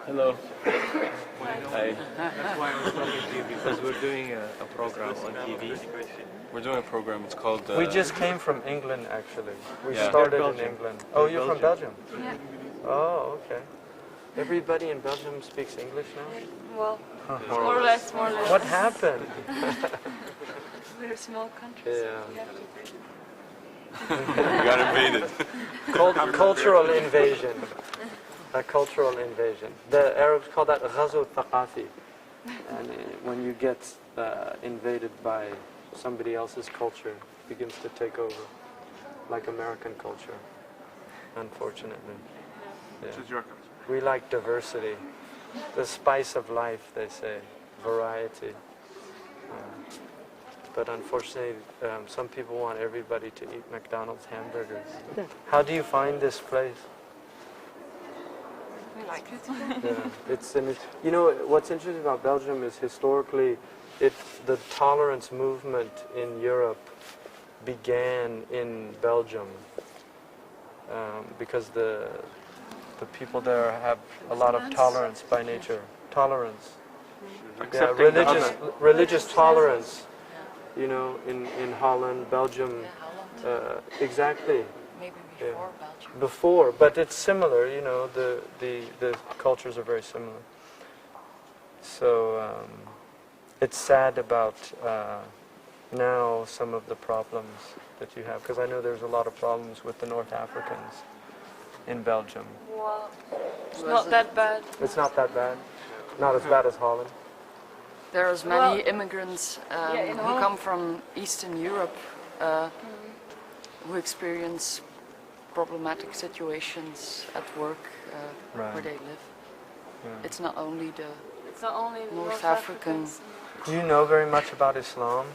Hello. Hi. That's why I was talking to you, because we're doing a program on TV. We're doing a program. It's called. We just came from England, actually. We Yeah. started in Belgium. England. Oh, you're from Belgium? Yeah. Oh, okay. Everybody in Belgium speaks English now? Well, more or less. What happened? We're a small country. So Yeah. we have to We got invaded. Cultural invasion. A cultural invasion. The Arabs call that ghazu thaqafi. And when you get invaded by somebody else's culture, it begins to take over, like American culture, unfortunately. Yeah. Which is your country? We like diversity. The spice of life, they say. Variety. But unfortunately, some people want everybody to eat McDonald's hamburgers. How do you find this place? we like it. Yeah, you know what's interesting about Belgium is historically, the tolerance movement in Europe began in Belgium because the people there have a lot of tolerance by nature. Tolerance. Yeah, religious tolerance. You know, in Holland, Belgium, exactly. Maybe before Belgium. Before, but it's similar. You know, the cultures are very similar. So it's sad about now some of the problems that you have, because I know there's a lot of problems with the North Africans in Belgium. Well, it's not that bad. It's not that bad. Not as bad as Holland. There's many immigrants in who Holland. come from Eastern Europe who experience problematic situations at work where they live. Yeah. It's not only the It's not only the North African. Africans. Do you know very much about Islam?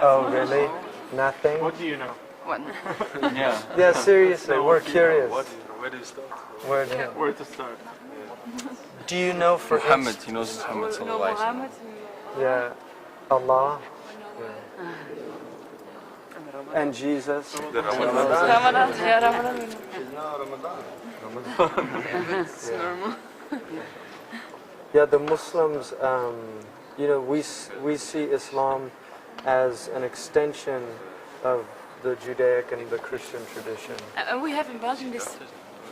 Oh, really? Nothing? What do you know? When Yeah. Yeah, seriously, we're curious. Where do you start? Where Where to start? do you know for Muhammad. He knows Muhammad We know sallallahu alaihi wasallam. Muhammad. Yeah, Allah from Ramadan. and Jesus. Ramadan. Yeah, Ramadan. we know. It's normal. Yeah, the Muslims, you know, we see Islam as an extension of the Judaic and the Christian tradition. And we have in Belgium this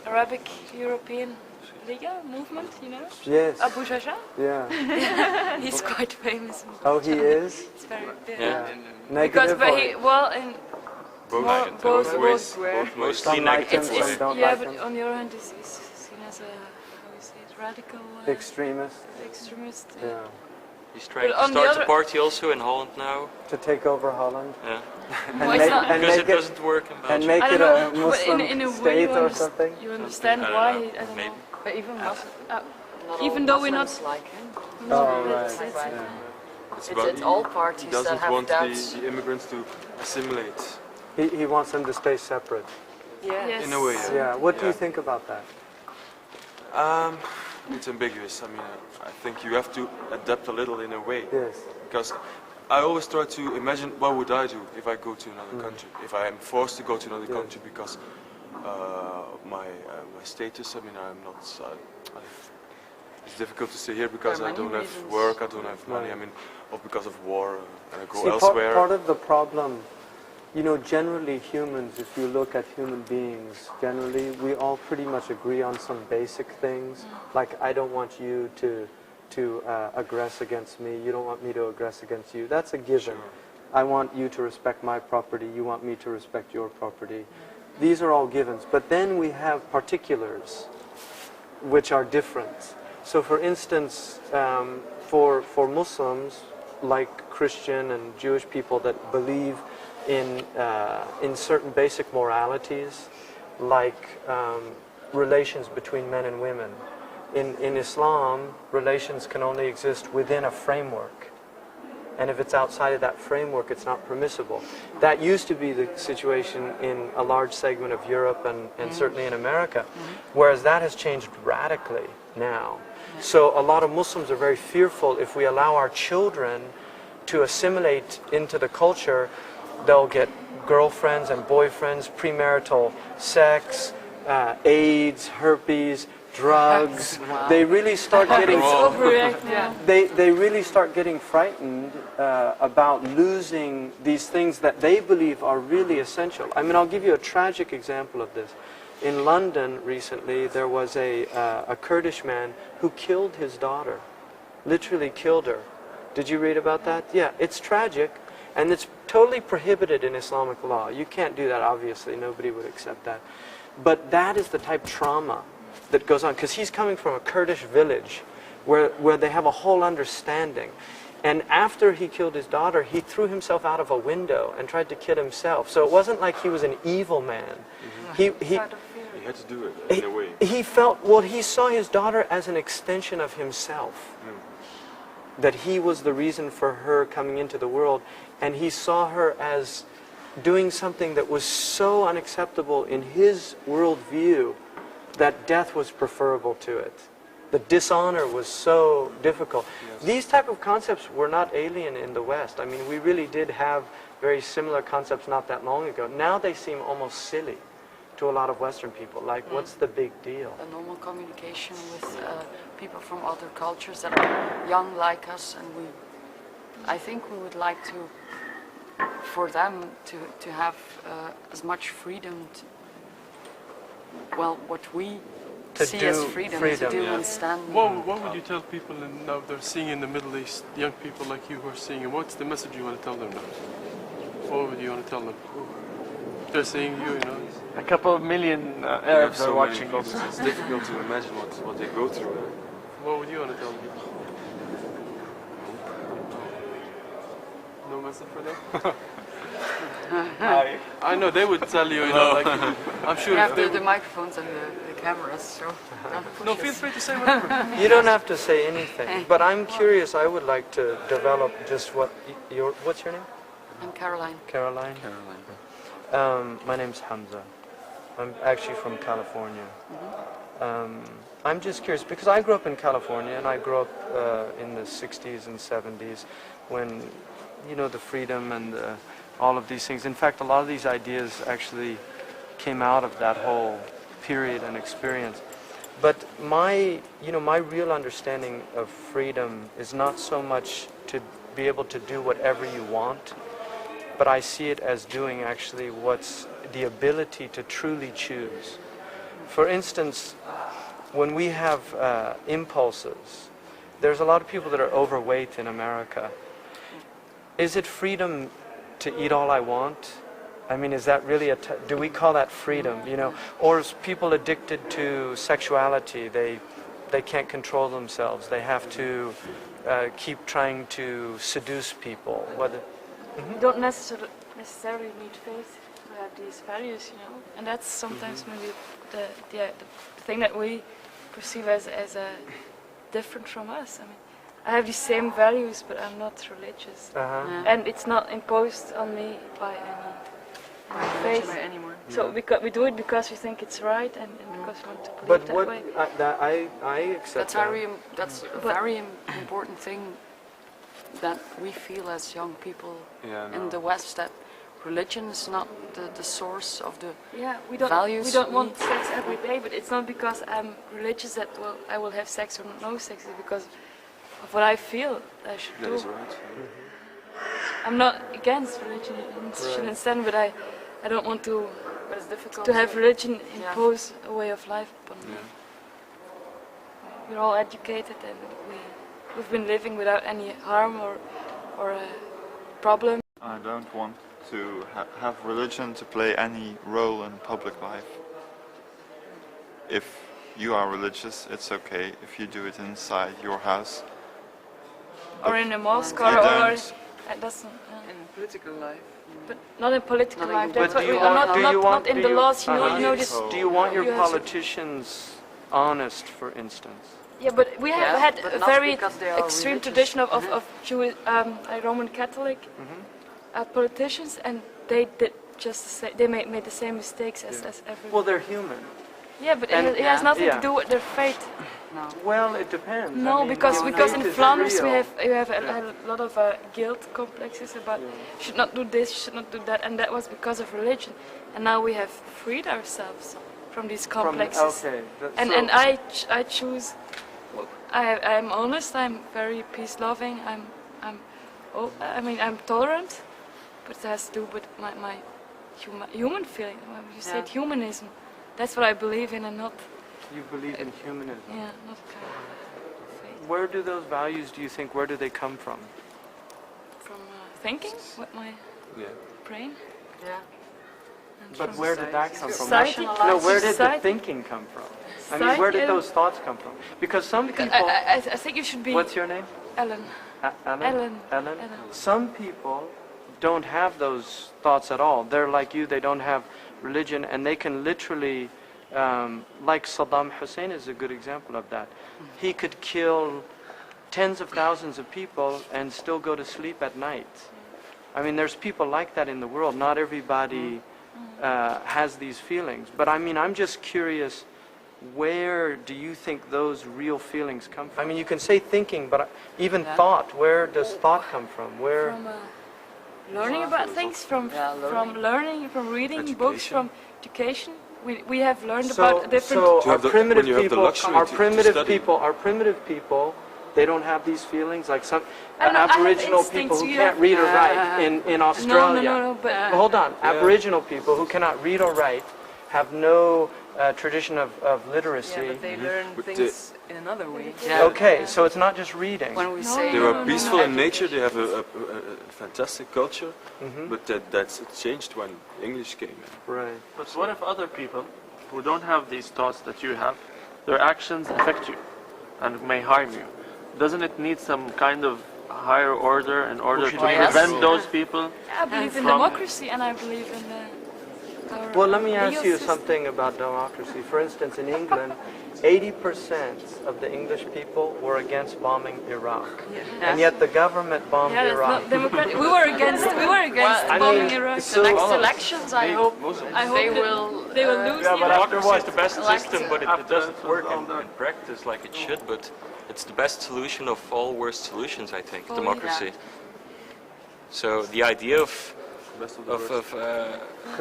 Arabic European Liga movement, you know? Yes. Abu Jaja. Yeah. He's quite famous. Oh, he is? It's very big. Yeah. Because Negative but or he, well, in both ways. ways. Mostly some like him, negative. some don't yeah, like but him. on the other hand, he's seen as a, how you say it, radical Extremist. extremist. Yeah. He's trying But to on the start other- a party also in Holland now. To take over Holland. Yeah. And Well, it's not- Because it make doesn't work in and Belgium. make I it don't a know, but Muslim in a way state or something. you understand I don't why. know, I don't maybe. know. But even Muslims, Even even though we're not- like him. Oh, It's- right. it's- Yeah. It's all parties He that doesn't have want doubts. the immigrants to assimilate. He wants them to stay separate. Yes. In a way, Yeah. What do you Yeah. think about that? It's ambiguous. I mean, I think you have to adapt a little in a way. Yes. Because I always try to imagine what would I do if I go to another country, if I am forced to go to another country because of my status. I mean, I'm not. It's difficult to say here because There are I don't many have reasons. work, I don't have money. Right. I mean, or because of war, and I go See, elsewhere. part of the problem, you know, generally humans, if you look at human beings, generally we all pretty much agree on some basic things. Like, I don't want you to aggress against me, you don't want me to aggress against you. That's a given. I want you to respect my property, you want me to respect your property. These are all givens. But then we have particulars, which are different. So for instance, for Muslims, like Christian and Jewish people that believe in certain basic moralities, like relations between men and women. In Islam, relations can only exist within a framework. And if it's outside of that framework, it's not permissible. That used to be the situation in a large segment of Europe and certainly in America, whereas that has changed radically now. So a lot of Muslims are very fearful if we allow our children to assimilate into the culture, they'll get girlfriends and boyfriends, premarital sex, AIDS, herpes, drugs. Wow. They really start getting Overreact now. they really start getting frightened about losing these things that they believe are really essential. I mean, I'll give you a tragic example of this. In London recently, there was a Kurdish man who killed his daughter, literally killed her. Did you read about that? Yeah, it's tragic, and it's totally prohibited in Islamic law. You can't do that, obviously. Nobody would accept that. But that is the type of trauma that goes on, because he's coming from a Kurdish village where they have a whole understanding. And after he killed his daughter, he threw himself out of a window and tried to kill himself. So it wasn't like he was an evil man. He He had to do it in a way. he felt, well, he saw his daughter as an extension of himself. That he was the reason for her coming into the world. And he saw her as doing something that was so unacceptable in his worldview that death was preferable to it. The dishonor was so difficult. Yes. These type of concepts were not alien in the West. I mean, we really did have very similar concepts not that long ago. Now they seem almost silly to a lot of Western people. Like, what's the big deal? A normal communication with people from other cultures that are young like us, and I think we would like for them to have as much freedom what we To see do as freedom to do and stand. What would you tell people now they're seeing in the Middle East, young people like you who are seeing it? What's the message you want to tell them now? What would you want to tell them? They're seeing you know. A couple of million You have Arabs so are many watching people, this. It's difficult to imagine what they go through. What would you want to tell them? No message for them? I know they would tell you, like, I'm sure We have if they the microphones and the cameras, so don't push No, us. feel free to say whatever. You don't have to say anything. But I'm curious, I would like to develop just what's your name? I'm Caroline. Caroline? My name's Hamza. I'm actually from California. I'm just curious, because I grew up in California, and I grew up in the 60s and 70s when, the freedom and all of these things. In fact, a lot of these ideas actually came out of that whole period and experience. But my real understanding of freedom is not so much to be able to do whatever you want, but I see it as doing actually what's the ability to truly choose. For instance, when we have impulses, there's a lot of people that are overweight in America. Is it freedom to eat all I want? I mean, is that really do we call that freedom, Or is people addicted to sexuality? They can't control themselves. They have to keep trying to seduce people. You don't necessarily need faith to have these values, and that's sometimes maybe the thing that we perceive as different from us. I mean, I have the same values, but I'm not religious, and it's not imposed on me by any faith Anymore. So we do it because we think it's right, and because we want to believe that way. I accept That's a very important thing that we feel as young people in the West, that religion is not the source of the values. We don't want sex every day, but it's not because I'm religious that I will have sex or no sex. It's because of what I feel I should do. That is right. I'm not against religion in stand, but I don't want to. But it's difficult to have religion impose a way of life upon me. We're all educated, and we've been living without any harm or problem. I don't want to have religion to play any role in public life. If you are religious, it's okay if you do it inside your house. Or in a mosque, You or don't. that's not, in political life. but not in political life. That's But what we are not in the laws. This. Do you want your you have- politicians honest, for instance? Yeah, but we have had but a not very because they are extreme religious. tradition of Jewish, Roman Catholic politicians, and they did just the same, they made the same mistakes as everyone. Well, they're human. Yeah, but and- it has nothing yeah. to do with their faith. No. Well, it depends. No, I mean, because in faith is Flanders we real. have a lot of guilt complexes about you should not do this, you should not do that, and that was because of religion. And now we have freed ourselves from these complexes. Okay. And I choose. I'm honest. I'm very peace-loving. I'm tolerant, but it has to do with my human feeling. You said humanism. That's what I believe in, and not. You believe in humanism. Yeah, not faith. Where do those values, do you think, where do they come from? From thinking with my brain. Yeah. And But from where did that come from? society. No, where did the Society. thinking come from? I mean, where did those thoughts come from? Because some people... I think you should be. What's your name? Ellen. Ellen? Ellen. Some people don't have those thoughts at all. They're like you, they don't have religion, and they can literally, like Saddam Hussein is a good example of that. He could kill tens of thousands of people and still go to sleep at night. I mean, there's people like that in the world. Not everybody has these feelings. But I mean, I'm just curious, where do you think those real feelings come from? I mean, you can say thinking, but even thought, where does thought come from? Where? From learning about things, from learning, from reading books, from education. We have learned about different. So our primitive people, our primitive people, they don't have these feelings like some I have Aboriginal instincts, people who you can't have- read or write in Australia. No, but Hold on, Aboriginal people who cannot read or write have no tradition of literacy. Yeah, but they learn things in another way. Yeah. Okay, so it's not just reading. When we say They were peaceful in nature, they have a fantastic culture, but that's changed when English came in. Right. But what if other people who don't have these thoughts that you have, their actions affect you and may harm you? Doesn't it need some kind of higher order in order to prevent those people? I believe in from- democracy, and I believe in our Well, let me legal ask you system. something about democracy. For instance, in England, 80% of the English people were against bombing Iraq, and yet the government bombed Yeah, that's Iraq. not democratic. We were against I bombing mean, Iraq. so- the next elections, I hope they will lose. Yeah, the but election. democracy is the best Elect- system, but it After doesn't it's work all in done. practice like it should. But it's the best solution of all worst solutions, I think. Oh, Democracy. So the idea of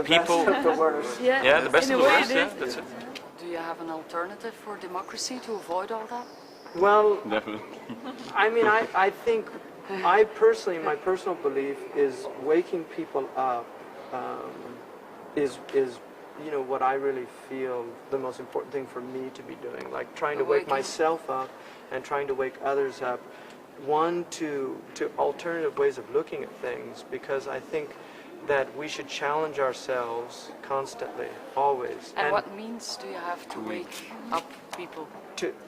people. Yeah, the best in of a the way worst. it Yeah, is. that's it. Do you have an alternative for democracy to avoid all that? Well, Definitely. I mean, I think, I personally, my personal belief is waking people up is you know, what I really feel the most important thing for me to be doing. Like trying to wake Awakening. myself up and trying to wake others up. One, to alternative ways of looking at things, because I think that we should challenge ourselves constantly, always. And what means do you have to wake up people?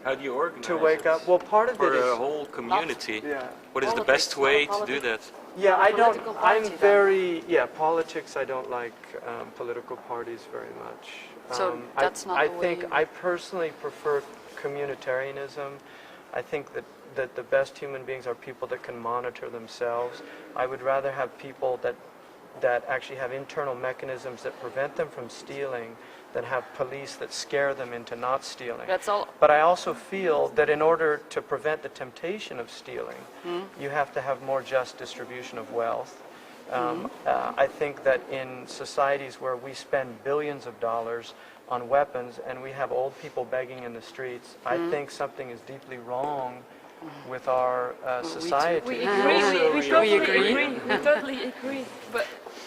How do you organize To wake up, well, part of for it a is, whole community? yeah. What is the Politics, best way not to do that? Yeah, I don't, Political I'm party, then. very, politics, I don't like political parties very much. So that's not I the way think, you- I personally prefer communitarianism. I think that the best human beings are people that can monitor themselves. I would rather have people that actually have internal mechanisms that prevent them from stealing than have police that scare them into not stealing. That's all. But I also feel that in order to prevent the temptation of stealing, you have to have more just distribution of wealth. I think that in societies where we spend billions of dollars on weapons and we have old people begging in the streets, I think something is deeply wrong with our society. We agree. We We totally agree. agree. We totally agree. But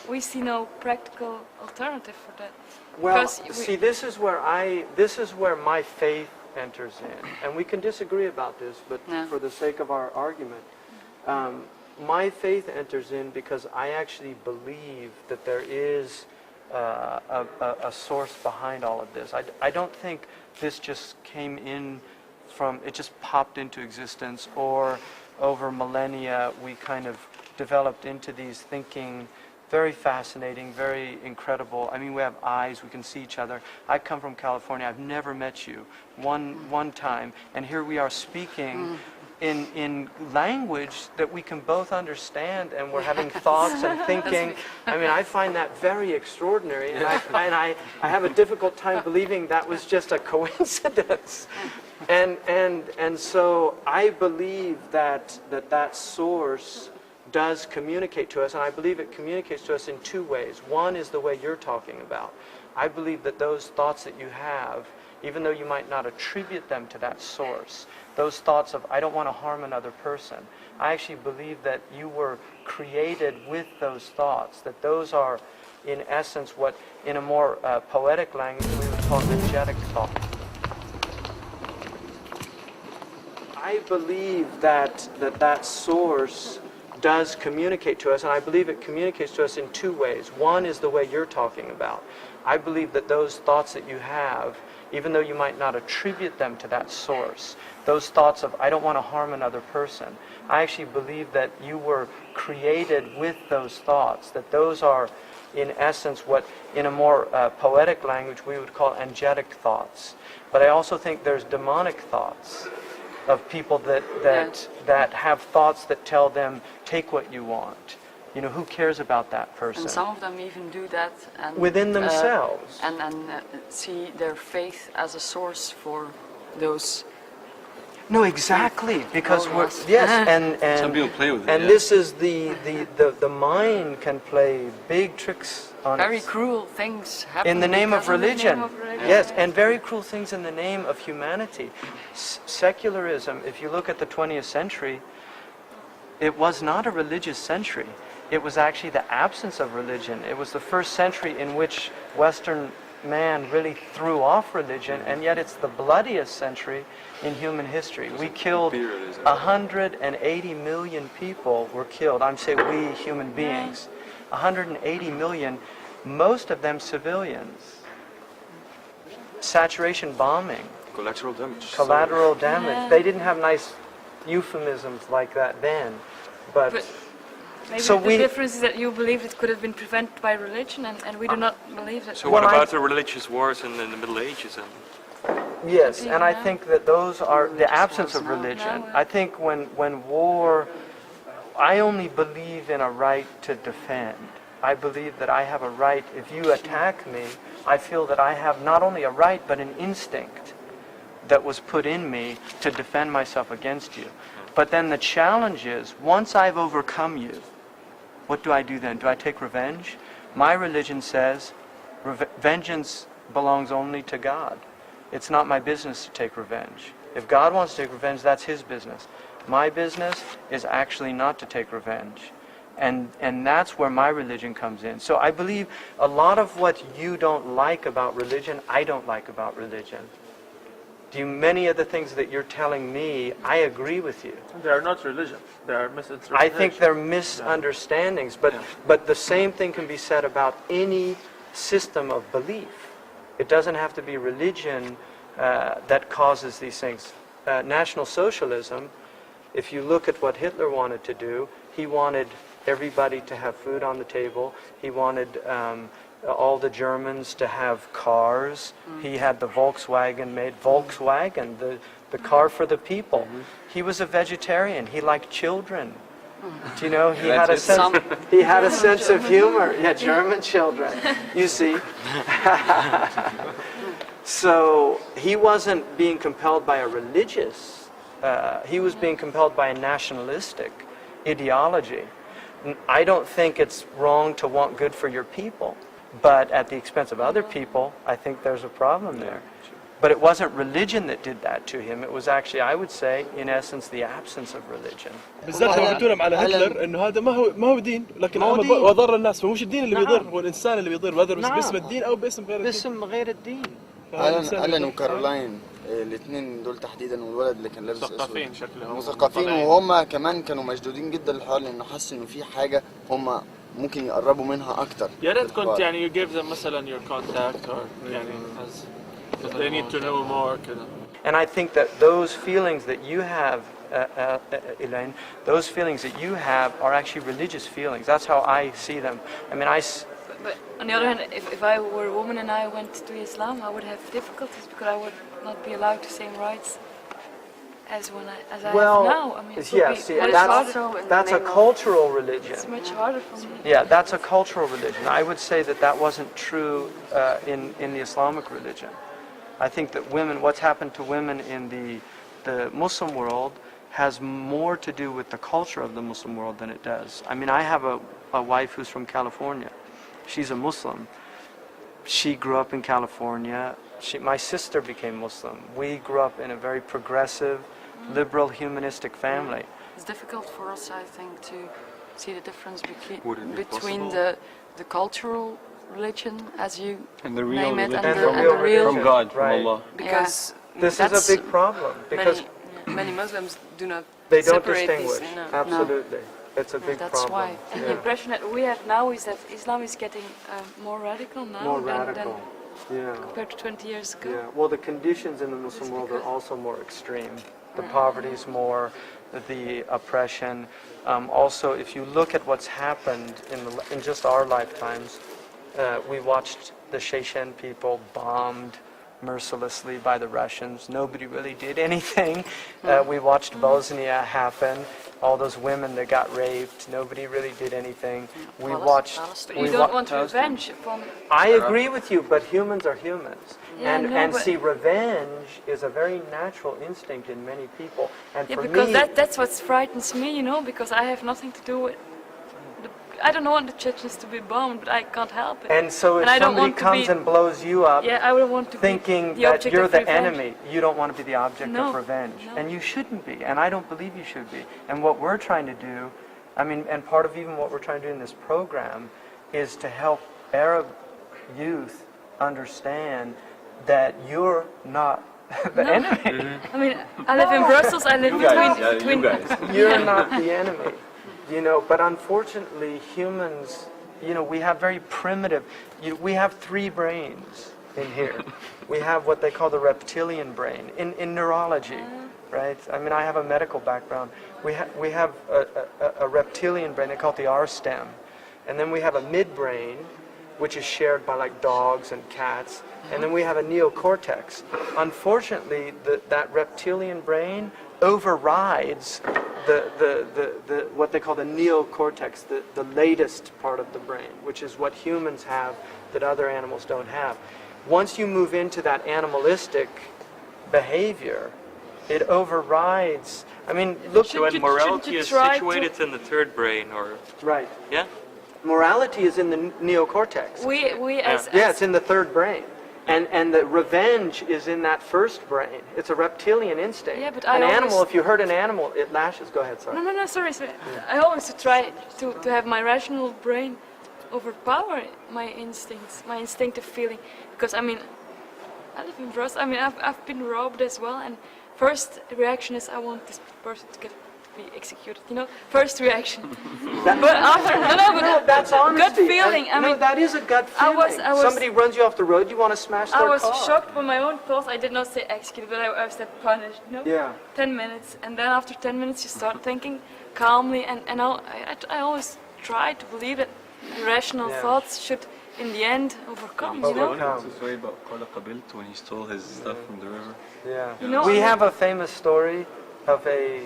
we see no practical alternative for that. Well, Because see, this is where my faith enters in, and we can disagree about this, but Yeah. for the sake of our argument, my faith enters in because I actually believe that there is a source behind all of this. I don't think this just came in from, it just popped into existence, or over millennia we kind of developed into these thinking, very fascinating, very incredible. I mean, we have eyes, we can see each other. I come from California, I've never met you one time, and here we are speaking in language that we can both understand, and we're having thoughts and thinking. I mean, I find that very extraordinary, and I have a difficult time believing that was just a coincidence. And so I believe that source does communicate to us, and I believe it communicates to us in two ways. One is the way you're talking about. I believe that those thoughts that you have, even though you might not attribute them to that source, those thoughts of, I don't want to harm another person, I actually believe that you were created with those thoughts, that those are, in essence, what, in a more poetic language, we would call energetic thought. I believe that source does communicate to us, and I believe it communicates to us in two ways. One is the way you're talking about. I believe that those thoughts that you have, even though you might not attribute them to that source, those thoughts of, I don't want to harm another person, I actually believe that you were created with those thoughts, that those are, in essence, what, in a more poetic language, we would call angelic thoughts. But I also think there's demonic thoughts of people that have thoughts that tell them, take what you want. You know, who cares about that person? And some of them even do that and, within themselves. And see their faith as a source for those. No, exactly, because we're, yes, and some people play with it. And this is the mind can play big tricks on very us. Cruel things happen In the name of religion. Yes, and very cruel things in the name of humanity. Secularism, if you look at the 20th century, it was not a religious century. It was actually the absence of religion. It was the first century in which Western man really threw off religion, and yet it's the bloodiest century in human history. We killed 180 million people were killed. I'm saying we human beings. 180 million, most of them civilians. Saturation bombing. Collateral damage. Collateral damage. Yeah. They didn't have nice euphemisms like that then. But maybe so the difference is that you believe it could have been prevented by religion, and we do not believe that. So what about the religious wars in the Middle Ages? Yes, and I think that those are the absence of religion. I think when war, I only believe in a right to defend. I believe that I have a right, if you attack me, I feel that I have not only a right but an instinct that was put in me to defend myself against you. But then the challenge is, once I've overcome you, what do I do then? Do I take revenge? My religion says vengeance belongs only to God. It's not my business to take revenge. If God wants to take revenge, that's his business. My business is actually not to take revenge. And that's where my religion comes in. So I believe a lot of what you don't like about religion, I don't like about religion. Many of the things that you're telling me, I agree with you. They are not religion. They are misinterpretations. I think they're misunderstandings. But the same thing can be said about any system of belief. It doesn't have to be religion that causes these things. National Socialism, if you look at what Hitler wanted to do, he wanted everybody to have food on the table. He wanted all the Germans to have cars. He had the Volkswagen made. Volkswagen, the car for the people. He was a vegetarian. He liked children. Do you know, he had a sense of humor. Yeah, German children, you see. So he wasn't being compelled by a religious, he was being compelled by a nationalistic ideology. I don't think it's wrong to want good for your people, but at the expense of other people, I think there's a problem there. But it wasn't religion that did that to him. It was actually, I would say, in essence, the absence of religion. بالذات لو قلت لهم على هتلر انه هذا ما هو دين، لكن وضر الناس، فمش الدين اللي بيضر، هو الانسان اللي بيضر، whether باسم الدين او باسم غير الدين. باسم غير الدين. ألان وكارولاين الاثنين دول تحديدا، والولد اللي كان لابس مثقفين شكلهم مثقفين، وهم كمان كانوا مشدودين جدا للحوار لانه حسوا انه في حاجه هم ممكن يقربوا منها اكتر. يا ريت كنت يعني you give them مثلا your contact or يعني as they need to know more كده. And I think that those feelings that you have, Elaine, those feelings that you have are actually religious feelings. That's how I see them. I mean, But on the other hand, if I were a woman and I went to Islam, I would have difficulties because I would not be allowed the same rights as I have now. I mean, that's a cultural religion. It's much harder for me. Yeah, that's a cultural religion. I would say that wasn't true in the Islamic religion. I think that women, what's happened to women in the Muslim world has more to do with the culture of the Muslim world than it does. I mean, I have a wife who's from California. She's a Muslim. she grew up in California. My sister became Muslim. We grew up in a very progressive, liberal, humanistic family. It's difficult for us, I think, to see the difference Would it be between possible? the cultural religion, as you And the real name it, religion and from the real. from God, from Right. Allah. Because This is That's a big problem because many Muslims do not they don't separate distinguish. these. No. Absolutely. It's a big That's problem. why. And the Yeah. impression that we have now is that Islam is getting more radical now More than radical. Yeah. compared to 20 years ago. Yeah. Well, the conditions in the Muslim It's world are because- also more extreme. The poverty is more, the oppression. Also, if you look at what's happened in just our lifetimes, we watched the Chechen people bombed mercilessly by the Russians. Nobody really did anything. We watched Bosnia happen. All those women that got raped. Nobody really did anything. We watched. But we you don't wa- want revenge from... I agree with you, but humans are humans. Yeah, and no, and but- see, revenge is a very natural instinct in many people. And Yeah, for because me, that's what frightens me, you know, because I have nothing to do with... I don't want the Chechens to be bombed, but I can't help it. and so if And I don't somebody want to comes be- and blows you up, Yeah, I would want to thinking be the that object you're of the revenge. enemy, you don't want to be the object No, of revenge. no. And you shouldn't be, and I don't believe you should be. And what we're trying to do, I mean, and part of even what we're trying to do in this program is to help Arab youth understand that you're not the enemy. I mean, I live in Brussels, I live between... You're not the enemy, you know, but unfortunately humans, you know, we have very primitive, we have 3 brains in here. We have what they call the reptilian brain in neurology, right? I mean, I have a medical background. We have a reptilian brain, they call it the R stem. And then we have a midbrain, which is shared by like dogs and cats. And then we have a neocortex. Unfortunately, that reptilian brain overrides the what they call the neocortex, the latest part of the brain, which is what humans have that other animals don't have. Once you move into that animalistic behavior, it overrides. I mean, look. Should When you- morality should you is try to- situated in the third brain, or Right. yeah, Morality is in the neocortex. We as... Yeah, it's in the third brain. And the revenge is in that first brain. It's a reptilian instinct. Yeah, but an I animal, always- if you hurt an animal, it lashes. Go ahead, sorry. No, sorry. I always try to have my rational brain overpower my instincts, my instinctive feeling. Because, I mean, I live in Brussels. I mean, I've been robbed as well. And first reaction is, I want this person to be executed, you know? First reaction. But after, No, that's honesty. gut feeling. I no, mean, that is a gut I feeling. was- Somebody runs you off the road, you want to smash their I was car. shocked by my own thoughts. I did not say executed, but I said punished, you know? Yeah. 10 minutes. And then after 10 minutes, you start thinking calmly. And I always try to believe that rational Yeah. thoughts should, in the end, overcome, you know? Overcome. The story about Qala Qabilt when he stole his stuff from the river. Yeah. You know, We I- have a famous story of a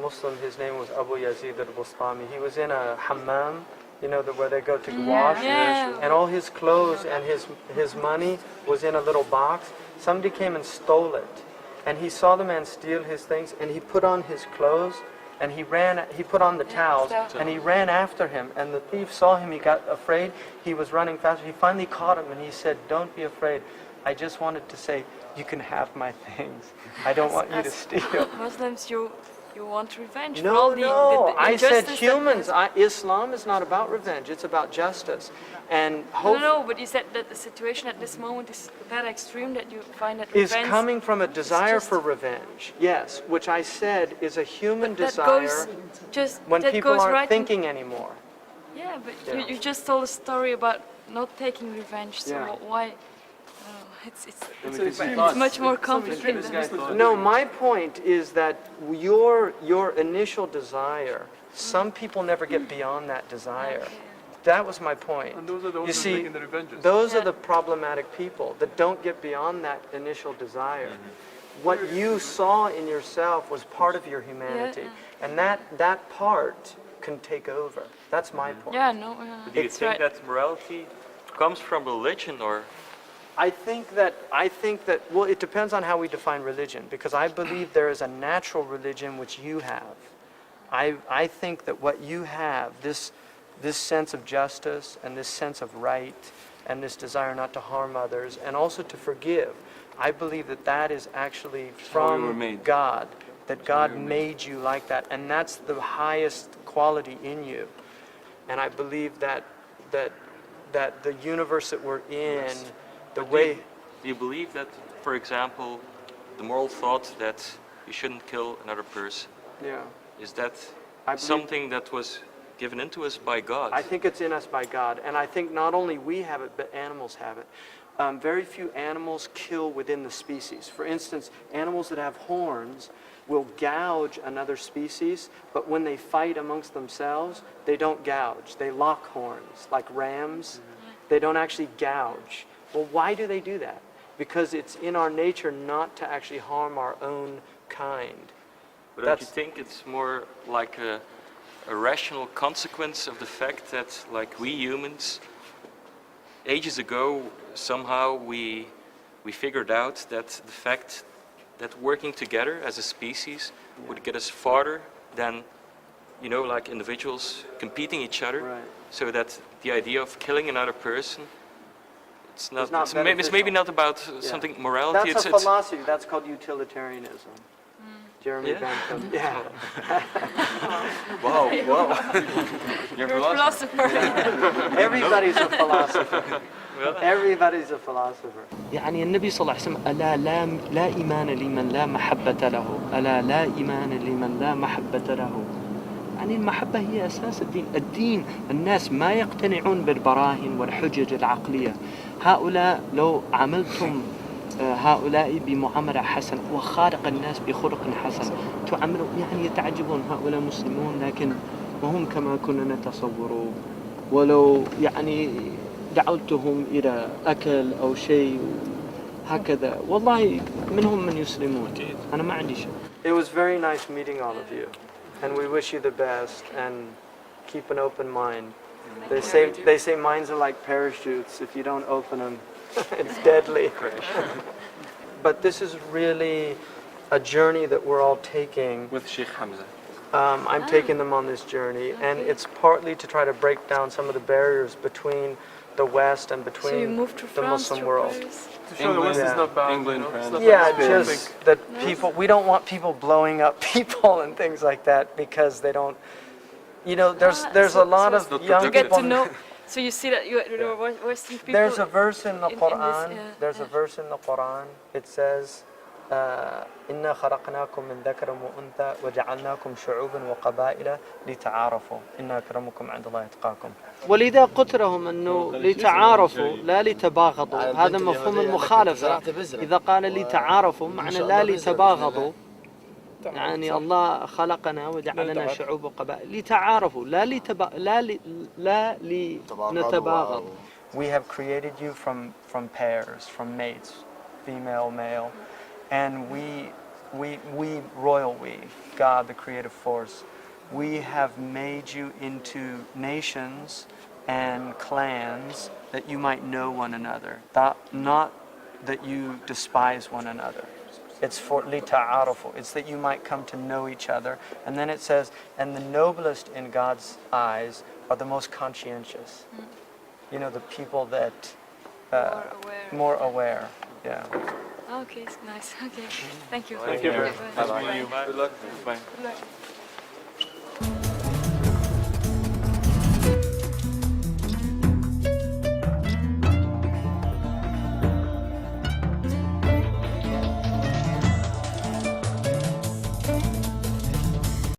Muslim. His name was Abu Yazid al-Bustami. He was in a hammam, you know, where they go to wash. Yeah. And all his clothes and his money was in a little box. Somebody came and stole it. And he saw the man steal his things, and he put on his clothes, and he put on the towels, and he ran after him. And the thief saw him, he got afraid, he was running faster. He finally caught him, and he said, "Don't be afraid. I just wanted to say, you can have my things. I don't want you to steal." Muslims, you want revenge for No, all the I said injustice that- humans. Islam is not about revenge. It's about justice. And hope No, but you said that the situation at this moment is that extreme that you find that is revenge coming from a desire just- for revenge. Yes, which I said is a human that desire goes just when that people goes aren't right thinking anymore. Yeah, but Yeah. You just told a story about not taking revenge. So Yeah. why? I don't know, it's thought- much more complicated. than this. No, my point is that your initial desire, some people never get beyond that desire. That was my point. And those are the ones You who are see, making the revenges. those are Yeah. the problematic people that don't get beyond that initial desire. What you saw in yourself was part of your humanity, and that part can take over. That's my point. Yeah, no, do you it's think right. that morality comes from religion, or I think that well, it depends on how we define religion, because I believe there is a natural religion which you have. I think that what you have, this sense of justice and this sense of right and this desire not to harm others, and also to forgive. I believe that that is actually how we were from made. God, that God made you like that, and that's the highest quality in you. And I believe that the universe that we're in, the way... Do you believe that, for example, the moral thought that you shouldn't kill another person, is that something that was given into us by God? I think it's in us by God, and I think not only we have it, but animals have it. Very few animals kill within the species. For instance, animals that have horns will gouge another species, but when they fight amongst themselves, they don't gouge. They lock horns, like rams. They don't actually gouge. Well, why do they do that? Because it's in our nature not to actually harm our own kind. But don't you think it's more like a rational consequence of the fact that, like, we humans, ages ago, somehow we figured out that the fact that working together as a species would get us farther than, you know, like individuals competing each other. Right. So that the idea of killing another person, it's not maybe not about something morality. That's a philosophy. That's called utilitarianism. Jeremy Bentham. Yeah. Wow. You're a philosopher. Everybody's a philosopher. Everybody's a philosopher. يعني النبي صلى الله عليه وسلم ألا لا إيمان لمن لا محبة له ألا لا إيمان لمن لا محبة له. يعني المحبة هي أساس الدين. الناس ما يقتنعون بالبراهين والحجج العقلية. هؤلاء لو عملتم هؤلاء بمعاملة حسنة وخالق الناس بخلق حسن تعاملوا، يعني يتعجبون هؤلاء مسلمون لكن وهم كما كنا نتصور، ولو يعني دعوتهم إلى أكل أو شيء هكذا والله منهم من يسلمون. أنا ما عندي شيء. It was very nice meeting all of you, and we wish you the best and keep an open mind. They say minds are like parachutes. If you don't open them, it's deadly. But this is really a journey that we're all taking. With Sheikh Hamza. I'm taking them on this journey, and it's partly to try to break down some of the barriers between the West and between the Muslim world. To show the West is not bad. England, France. Just that people, we don't want people blowing up people and things like that because they don't, you know, there's a lot of young to get people. to know. So you see that you're Western people. There's a verse in the Quran. There's a verse in the Quran. It says, إنا خلقناكم من ذكر وأنثى وجعلناكم شعوبا وقبائل لتعارفوا إن أكرمكم عند الله أتقاكم. ولذا قلت لهم أنه لتعارفوا لا لتباغضوا. هذا مفهوم المخالفة. إذا قال لتعارفوا معنى لا لتباغضوا، يعني الله خلقنا وجعلنا شعوب وقبائل لتعارفوا لا لنتباغض. We have created you from pairs, from mates, female, male, and we, God, the creative force, we have made you into nations and clans that you might know one another, not that you despise one another. It's for lita'arafu. It's that you might come to know each other. And then it says, and the noblest in God's eyes are the most conscientious. You know, the people that more aware. Yeah. Okay, it's nice. Okay, thank you. Thank you. Bye. Good luck. Bye. Good luck.